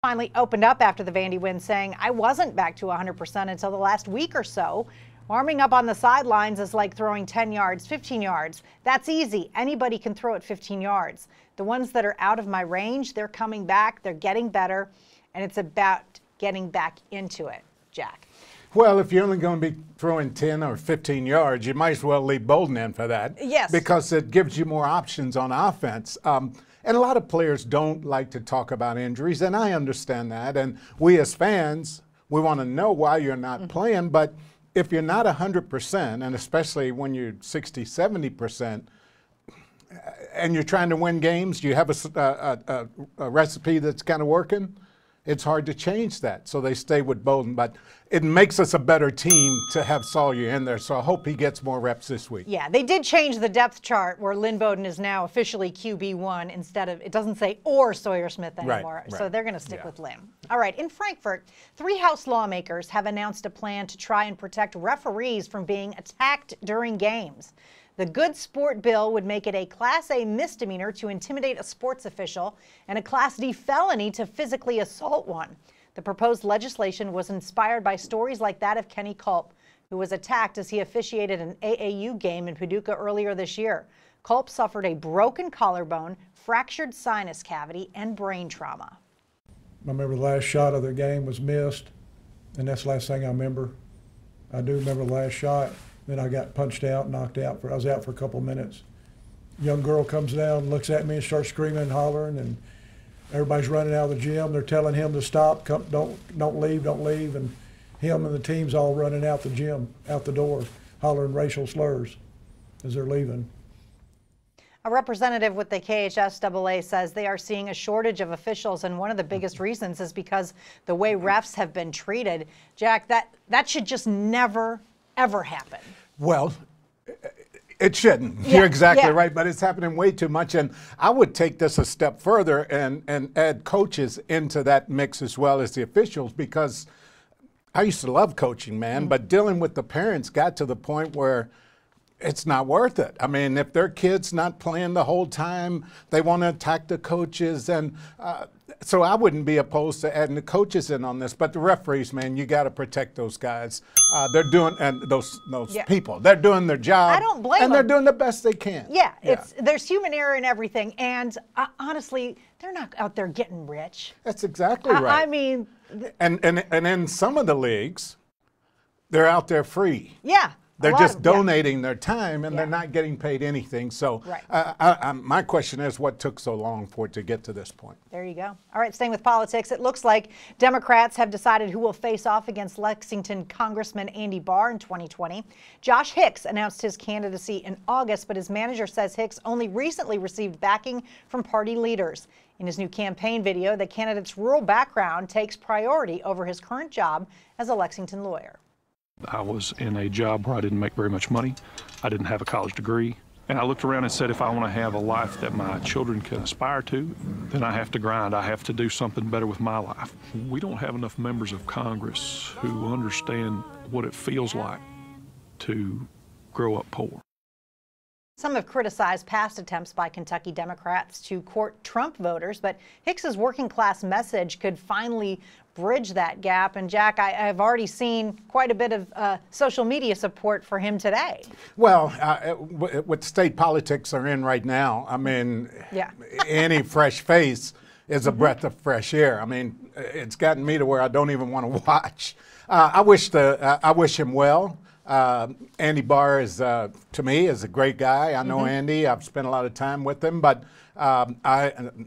finally opened up after the Vandy win, saying, "I wasn't back to 100% until the last week or so. Warming up on the sidelines is like throwing 10 yards, 15 yards. That's easy. Anybody can throw it 15 yards. The ones that are out of my range, they're coming back, they're getting better, and it's about getting back into it." Jack. Well, if you're only going to be throwing 10 or 15 yards, you might as well leave Bolden in for that. Yes. Because it gives you more options on offense. And a lot of players don't like to talk about injuries, and I understand that. And we as fans, we want to know why you're not playing. But if you're not 100%, and especially when you're 60, 70%, and you're trying to win games, you have a recipe that's kind of working, it's hard to change that. So they stay with Bolden. But it makes us a better team to have Sawyer in there. So I hope he gets more reps this week. Yeah, they did change the depth chart where Lynn Bowden is now officially QB1 instead of, it doesn't say or Sawyer Smith anymore. Right. So they're going to stick with Lynn. All right, in Frankfort, 3 House lawmakers have announced a plan to try and protect referees from being attacked during games. The Good Sport bill would make it a Class A misdemeanor to intimidate a sports official and a Class D felony to physically assault one. The proposed legislation was inspired by stories like that of Kenny Culp, who was attacked as he officiated an AAU game in Paducah earlier this year. Culp suffered a broken collarbone, fractured sinus cavity, and brain trauma. I remember the last shot of the game was missed, and that's the last thing I remember. I do remember the last shot. Then I got punched out, knocked out. I was out for a couple of minutes. Young girl comes down, looks at me, and starts screaming and hollering, and everybody's running out of the gym. They're telling him to stop, come, don't leave, don't leave, and him and the team's all running out the gym, out the door, hollering racial slurs as they're leaving. A representative with the KHSAA says they are seeing a shortage of officials, and one of the biggest reasons is because the way refs have been treated. Jack, that should just never, ever happen. Well, it shouldn't. You're exactly right, but it's happening way too much. And I would take this a step further and add coaches into that mix as well as the officials, because I used to love coaching, man, but dealing with the parents got to the point where it's not worth it. I mean, if their kid's not playing the whole time, they want to attack the coaches. And so I wouldn't be opposed to adding the coaches in on this. But the referees, man, you got to protect those guys. They're doing, and those people, they're doing their job. I don't blame them. And they're doing the best they can. Yeah, there's human error in everything. And honestly, they're not out there getting rich. That's exactly right. I mean. And in some of the leagues, they're out there free. Yeah. They're just donating their time, and they're not getting paid anything. So my question is, what took so long for it to get to this point? There you go. All right, staying with politics, it looks like Democrats have decided who will face off against Lexington Congressman Andy Barr in 2020. Josh Hicks announced his candidacy in August, but his manager says Hicks only recently received backing from party leaders. In his new campaign video, the candidate's rural background takes priority over his current job as a Lexington lawyer. I was in a job where I didn't make very much money. I didn't have a college degree. And I looked around and said, if I want to have a life that my children can aspire to, then I have to grind. I have to do something better with my life. We don't have enough members of Congress who understand what it feels like to grow up poor. Some have criticized past attempts by Kentucky Democrats to court Trump voters, but Hicks's working class message could finally bridge that gap. And Jack, I've already seen quite a bit of social media support for him today. Well, what state politics are in right now, I mean, any fresh face is a breath of fresh air. I mean, it's gotten me to where I don't even want to watch. I wish him well. Andy Barr is, to me, is a great guy. I know Andy. I've spent a lot of time with him, but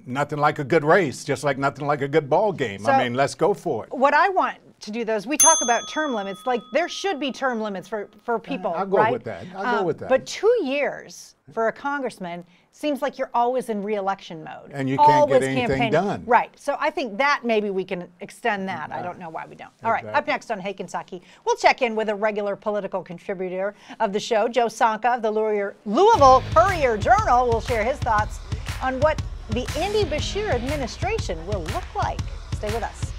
nothing like a good race, just like nothing like a good ball game. So, I mean, let's go for it. What I want to do, though, is we talk about term limits. Like, there should be term limits for people, I'll go with that. I'll go with that. But 2 years for a congressman seems like you're always in re-election mode. And you can't get anything done. Right. So I think that maybe we can extend that. I don't know why we don't. All right. Up next on Hey Kentucky, we'll check in with a regular political contributor of the show, Joe Sonka of the Louisville Courier-Journal. Will share his thoughts on what the Andy Beshear administration will look like. Stay with us.